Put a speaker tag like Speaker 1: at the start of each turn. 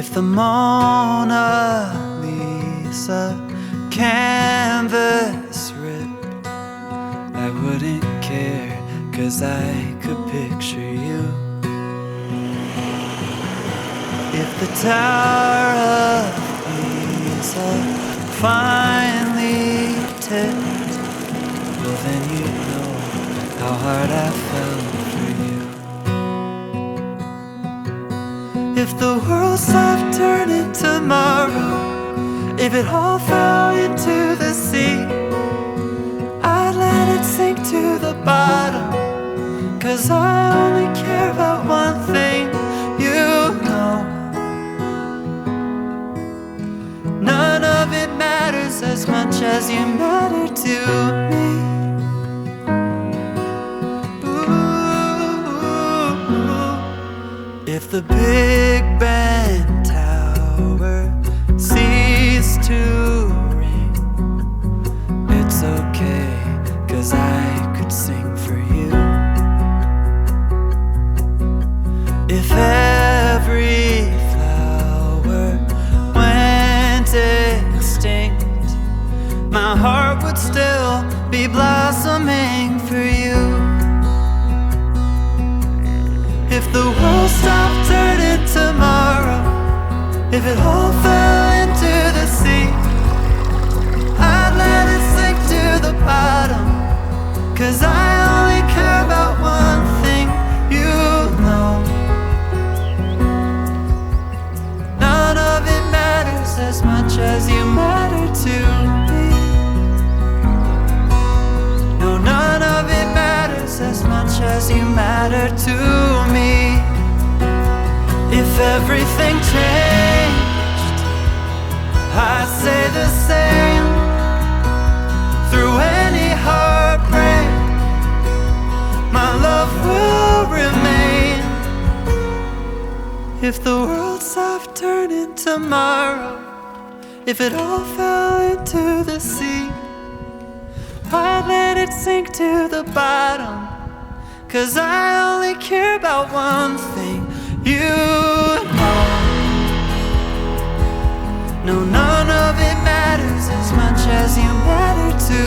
Speaker 1: If the Mona Lisa canvas ripped, I wouldn't care, 'cause I could picture you. If the Tower of Pisa finally tipped, well then you know how hard I fell for you. If the world stopped turning tomorrow, if it all fell into the sea, I'd let it sink to the bottom, 'cause I only care about one thing, you know. None of it matters as much as you matter to me. If the Big Ben Tower ceased to ring, it's okay, 'cause I could sing for you. If every flower went extinct, my heart would still be blossoming for you. If the world stopped turning tomorrow, if it all fell into the sea, I'd let it sink to the bottom, 'cause I only care about one thing, you know. None of it matters as much as you matter to me. No, none of it matters as much as you matter to me. If everything changed, I'd say the same. Through any heartbreak, my love will remain. If the world stopped turning tomorrow, if it all fell into the sea, I'd let it sink to the bottom, 'cause I only care about one thing, you know. No, none of it matters as much as you matter to